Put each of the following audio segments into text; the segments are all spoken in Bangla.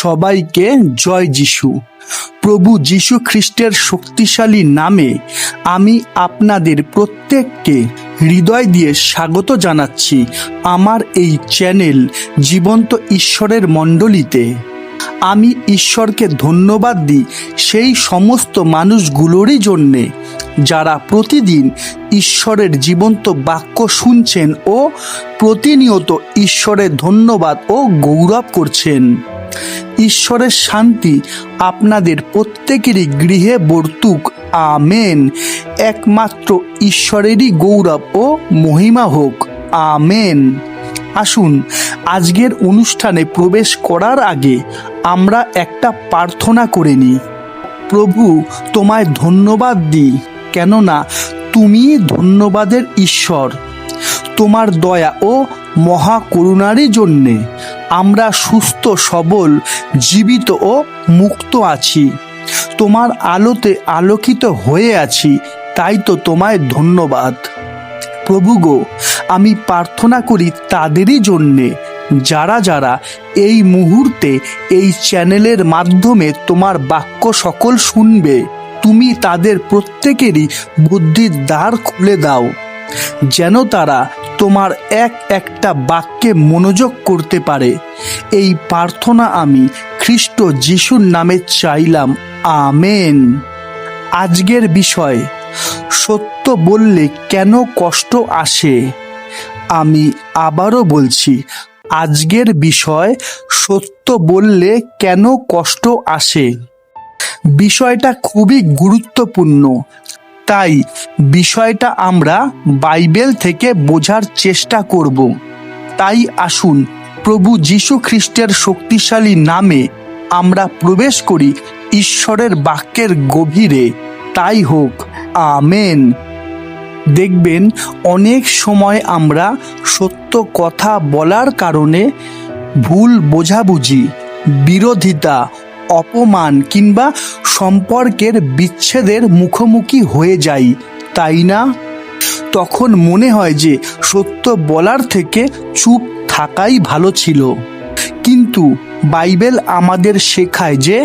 সবাইকে জয় যিশু। প্রভু যিশু খ্রিস্টের শক্তিশালী নামে আমি আপনাদের প্রত্যেককে হৃদয় দিয়ে স্বাগত জানাচ্ছি আমার এই চ্যানেল জীবন্ত ঈশ্বরের মণ্ডলীতে। আমি ঈশ্বরকে ধন্যবাদ দিই সেই সমস্ত মানুষগুলোরই জন্যে যারা প্রতিদিন ঈশ্বরের জীবন্ত বাক্য শুনছেন ও প্রতিনিয়ত ঈশ্বরের ধন্যবাদ ও গৌরব করছেন। ঈশ্বরের শান্তি আপনাদের প্রত্যেকেরই গৃহে বর্তুক। আমেন। একমাত্র ঈশ্বরেরই গৌরব ও মহিমা হোক। আমেন। আসুন আজকের অনুষ্ঠানে প্রবেশ করার আগে আমরা একটা প্রার্থনা করে নিই। প্রভু, তোমায় ধন্যবাদ দিই, কেননা তুমি ধন্যবাদের ঈশ্বর। তোমার দয়া ও মহাকরুণারই জন্যে আমরা সুস্থ সবল জীবিত ও মুক্ত আছি। তোমার আলোতে আলোকিত হয়ে আছি, তাই তো তোমায় ধন্যবাদ। প্রভু গো, আমি প্রার্থনা করি তাদেরই জন্যে যারা যারা এই মুহূর্তে এই চ্যানেলের মাধ্যমে তোমার বাক্য সকল শুনবে। তুমি তাদের প্রত্যেকেরই বুদ্ধির দ্বার খুলে দাও, যেন তারা তোমার একটা বাক্যে মনোযোগ করতে পারে। এই প্রার্থনা আমি খ্রিস্ট যিশুর নামে চাইলাম। আমেন। আজকের বিষয়, সত্য বললে কেন কষ্ট আসে। আমি আবারও বলছি, আজকের বিষয়, সত্য বললে কেন কষ্ট আসে। বিষয়টা খুবই গুরুত্বপূর্ণ, তাই বিষয়টা আমরা বাইবেল থেকে বোঝার চেষ্টা করব। তাই আসুন প্রভু যিশু খ্রিস্টের শক্তিশালী নামে আমরা প্রবেশ করি ঈশ্বরের বাক্যের গভীরে। তাই হোক। আমেন। দেখবেন, অনেক সময় আমরা সত্য কথা বলার কারণে ভুল বোঝাবুঝি, বিরোধিতা, অপমান কিংবা সম্পর্কের বিচ্ছেদের মুখোমুখি হয়ে যাই, তাই না? তখন মনে হয় যে সত্য বলার থেকে চুপ থাকাই ভালো ছিল। কিন্তু বাইবেল আমাদের শেখায় যে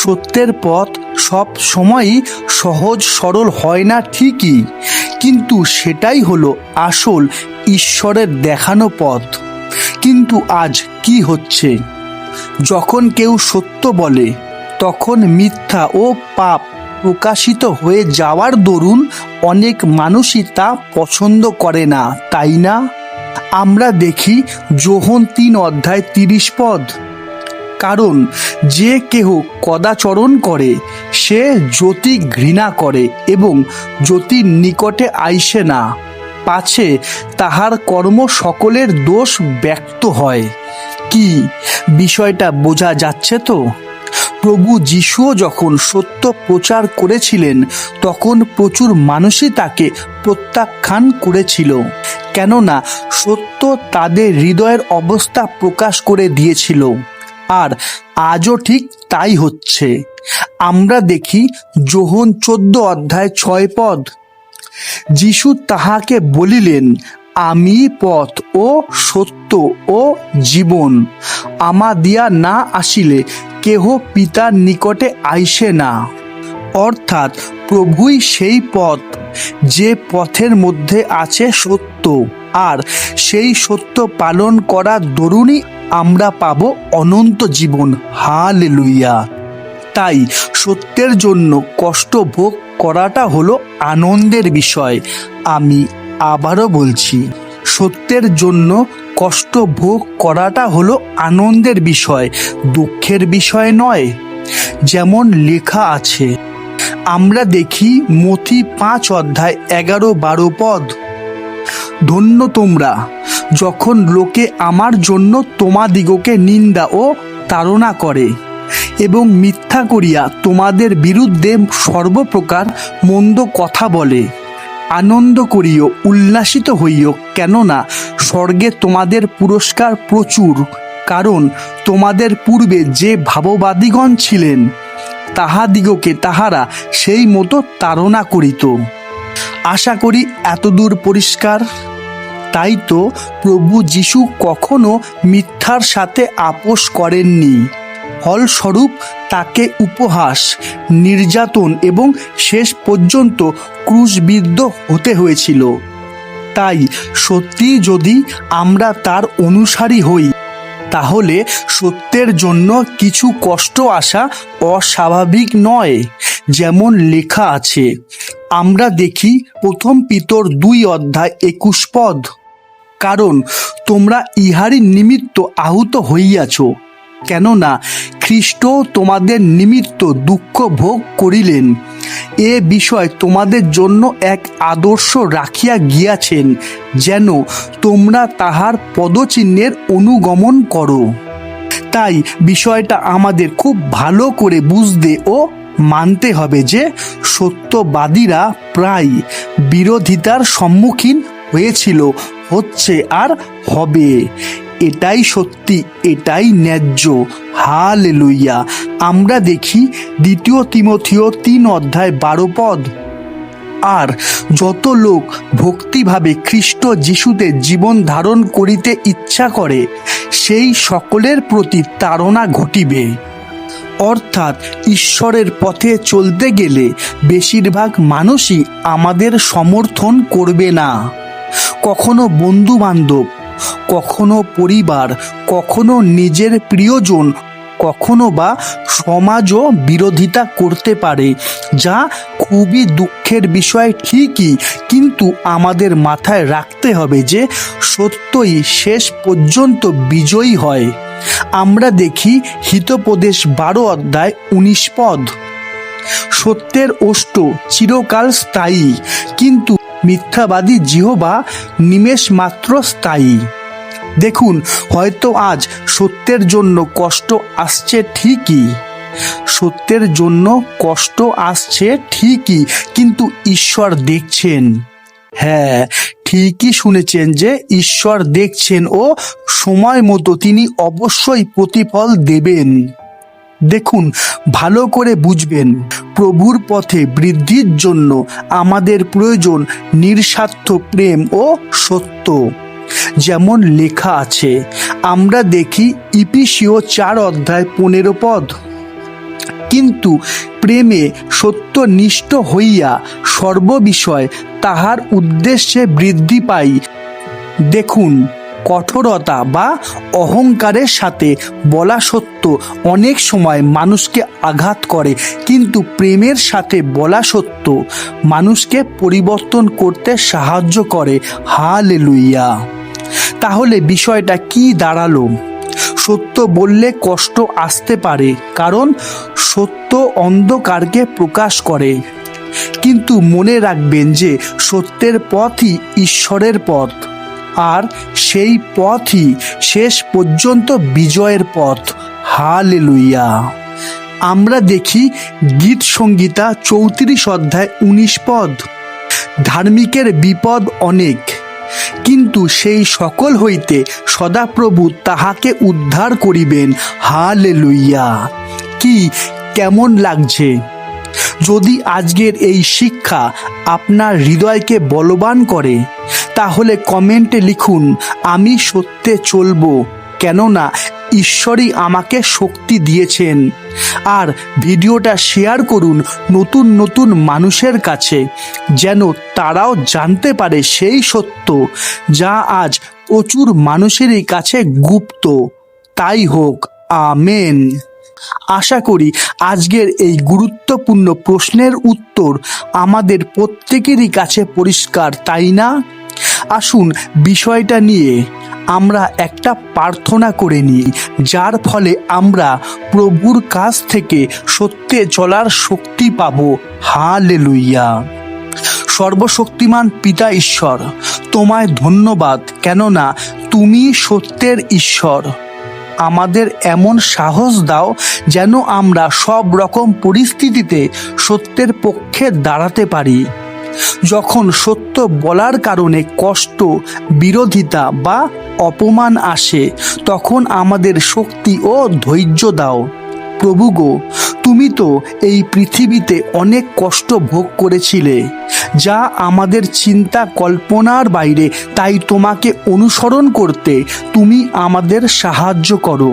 সত্যের পথ সব সময়ই সহজ সরল হয় না ঠিকই, কিন্তু সেটাই হলো আসল ঈশ্বরের দেখানো পথ। কিন্তু আজ কি হচ্ছে? যখন কেউ সত্য বলে, তখন মিথ্যা ও পাপ প্রকাশিত হয়ে যাওয়ার দরুন অনেক মানুষই তা পছন্দ করে না, তাই না? আমরা দেখি যোহন 3:30 কারণ যে কেহ কদাচরণ করে সে জ্যোতি ঘৃণা করে এবং জ্যোতির নিকটে আইসে না, পাছে তাহার কর্ম সকলের দোষ ব্যক্ত হয়। কি বিষয়টা বোঝা যাচ্ছে তো? প্রভু যিশুও যখন সত্য প্রচার করেছিলেন, তখন প্রচুর মানুষই তাকে প্রত্যাখ্যান করেছিল, কেননা সত্য তাদের হৃদয়ের অবস্থা প্রকাশ করে দিয়েছিল। আর আজও ঠিক তাই হচ্ছে। আমরা দেখি যোহন 14:6 যিশু তাহাকে বলিলেন, আমি পথ ও সত্য ও জীবন। আমা দিয়া না আসিলে কেহ পিতার নিকটে আইসে না। অর্থাৎ প্রভুই সেই পথ, যে পথের মধ্যে আছে সত্য, আর সেই সত্য পালন করার দরুনই আমরা পাব অনন্ত জীবন। হালেলুয়া। তাই সত্যের জন্য কষ্ট ভোগ করাটা হলো আনন্দের বিষয়। আমি আবারও বলছি, সত্যের জন্য কষ্ট ভোগ করাটা হলো আনন্দের বিষয়, দুঃখের বিষয় নয়। যেমন লেখা আছে, আমরা দেখি মথি 5:11-12 ধন্য তোমরা যখন লোকে আমার জন্য তোমাদিগকে নিন্দা ও তাড়না করে এবং মিথ্যা করিয়া তোমাদের বিরুদ্ধে সর্বপ্রকার মন্দ কথা বলে। আনন্দ করিও, উল্লাসিত হইও, কেননা স্বর্গে তোমাদের পুরস্কার প্রচুর। কারণ তোমাদের পূর্বে যে ভাববাদীগণ ছিলেন, তাহাদিগকে তাহারা সেই মতো তাড়না করিত। আশা করি এতদূর পরিষ্কার। তাই তো প্রভু যিশু কখনো মিথ্যার সাথে আপোষ করেননি, ফলস্বরূপ তাকে উপহাস, নির্যাতন এবং শেষ পর্যন্ত ক্রুশবিদ্ধ হতে হয়েছিল। তাই সত্যি যদি আমরা তার অনুসারী হই, তাহলে সত্যের জন্য কিছু কষ্ট আসা অস্বাভাবিক নয়। যেমন লেখা আছে, আমরা দেখি প্রথম পিতর 2:21, কারণ তোমরা ইহারই নিমিত্ত আহত হইয়াছ, কেননা খ্রিস্ট তোমাদের নিমিত্ত দুঃখ ভোগ করিলেন, এ বিষয় তোমাদের জন্য এক আদর্শ রাখিয়া গিয়াছেন, যেন তোমরা তাহার পদচিহ্নের অনুগমন করো। তাই বিষয়টা আমাদের খুব ভালো করে বুঝতে ও মানতে হবে যে সত্যবাদীরা প্রায় বিরোধিতার সম্মুখীন হয়েছিল, হচ্ছে আর হবে। এটাই সত্যি, এটাই ন্যায্য। হালেলুইয়া। আমরা দেখি 2 তিমথিও 3:12, আর যত লোক ভক্তিভাবে খ্রিস্ট যিশুতে জীবন ধারণ করিতে ইচ্ছা করে, সেই সকলের প্রতি তাড়না ঘটিবে। অর্থাৎ ঈশ্বরের পথে চলতে গেলে বেশিরভাগ মানুষই আমাদের সমর্থন করবে না। কখনো বন্ধু বান্ধব, কখনো পরিবার, কখনো নিজের প্রিয়জন, কখনো বা সমাজও বিরোধিতা করতে পারে, যা খুবই দুঃখের বিষয় ঠিকই, কিন্তু আমাদের মাথায় রাখতে হবে যে সত্যই শেষ পর্যন্ত বিজয়ী হয়। আমরা দেখি হিতোপদেশ 12:19, সত্যের ওষ্ঠ চিরকাল স্থায়ী, কিন্তু মিথ্যাবাদী জিহ্বা নিমেষ মাত্র স্থায়ী। দেখুন, হয়তো আজ সত্যের জন্য কষ্ট আসছে ঠিকই, সত্যের জন্য কষ্ট আসছে ঠিকই, কিন্তু ঈশ্বর দেখছেন। হ্যাঁ, ঠিকই শুনেছেন যে ঈশ্বর দেখছেন ও সময় মতো তিনি অবশ্যই প্রতিফল দেবেন। দেখুন, ভালো করে বুঝবেন, প্রভুর পথে বৃদ্ধির জন্য আমাদের প্রয়োজন নিঃস্বার্থ প্রেম ও সত্য। যেমন লেখা আছে, আমরা দেখি ইফিসীয় 4:15, কিন্তু প্রেমে সত্যনিষ্ঠ হইয়া সর্ববিষয় তাহার উদ্দেশ্যে বৃদ্ধি পাই। দেখুন, কঠোরতা বা অহংকারের সাথে বলা সত্য অনেক সময় মানুষকে আঘাত করে, কিন্তু প্রেমের সাথে বলা সত্য মানুষকে পরিবর্তন করতে সাহায্য করে। হালেলুইয়া। তাহলে বিষয়টা কি দাঁড়ালো? সত্য বললে কষ্ট আসতে পারে, কারণ সত্য অন্ধকারকে প্রকাশ করে, কিন্তু মনে রাখবেন যে সত্যের পথই ঈশ্বরের পথ, আর সেই পথই শেষ পর্যন্ত বিজয়ের পথ। হালেলুইয়া। আমরা দেখি গীত সংহিতা 34:19, ধার্মিকের বিপদ অনেক, কিন্তু সেই সকল হইতে সদাপ্রভু তাহাকে উদ্ধার করিবেন। হালেলুইয়া। কি কেমন লাগছে? যদি আজকের এই শিক্ষা আপনার হৃদয়কে বলবান করে, তাহলে কমেন্টে লিখুন, আমি সত্যে চলবো, কেননা ঈশ্বরই আমাকে শক্তি দিয়েছেন। আর ভিডিওটা শেয়ার করুন নতুন নতুন মানুষের কাছে, যেন তারাও জানতে পারে সেই সত্য যা আজ প্রচুর মানুষেরই কাছে গুপ্ত। তাই হোক। আমেন। আশা করি আজকের এই গুরুত্বপূর্ণ প্রশ্নের উত্তর আমাদের প্রত্যেকেরই কাছে পরিষ্কার, তাই না? আসুন বিষয়টা নিয়ে আমরা একটা প্রার্থনা করে নিই, যার ফলে আমরা প্রভুর কাছ থেকে সত্যে চলার শক্তি পাব। হালেলুইয়া। সর্বশক্তিমান পিতা ঈশ্বর, তোমায় ধন্যবাদ, কেননা তুমি সত্যের ঈশ্বর। আমাদের এমন সাহস দাও যেন আমরা সব রকম পরিস্থিতিতে সত্যের পক্ষে দাঁড়াতে পারি। যখন সত্য বলার কারণে কষ্ট, বিরোধিতা বা অপমান আসে, তখন আমাদের শক্তি ও ধৈর্য দাও। প্রভু গো, তুমি তো এই পৃথিবীতে অনেক কষ্ট ভোগ করেছিলে, যা আমাদের চিন্তা কল্পনার বাইরে। তাই তোমাকে অনুসরণ করতে তুমি আমাদের সাহায্য করো।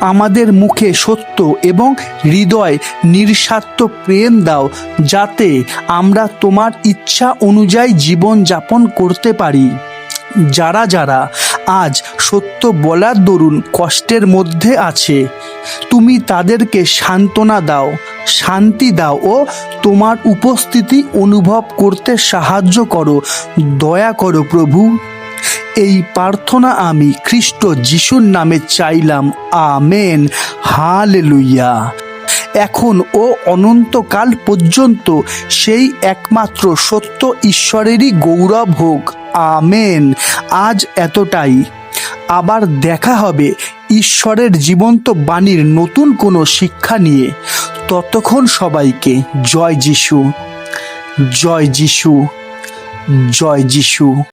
আমাদের মুখে সত্য এবং হৃদয় নিঃস্বার্থ প্রেম দাও, যাতে আমরা তোমার ইচ্ছা অনুযায়ী জীবন যাপন করতে পারি। যারা যারা আজ সত্য বলার দরুন কষ্টের মধ্যে আছে, তুমি তাদেরকে সান্ত্বনা দাও, শান্তি দাও ও তোমার উপস্থিতি অনুভব করতে সাহায্য করো। দয়া করো প্রভু। এই প্রার্থনা আমি খ্রিস্ট যিশুর নামে চাইলাম। আমেন। হালেলুয়া। এখন ও অনন্তকাল পর্যন্ত সেই একমাত্র সত্য ঈশ্বরেরই গৌরব হোক। আমেন। আজ এতটাই। আবার দেখা হবে ঈশ্বরের জীবন্ত বাণীর নতুন কোনো শিক্ষা নিয়ে। ততক্ষণ সবাইকে জয় যিশু, জয় যিশু, জয় যিশু।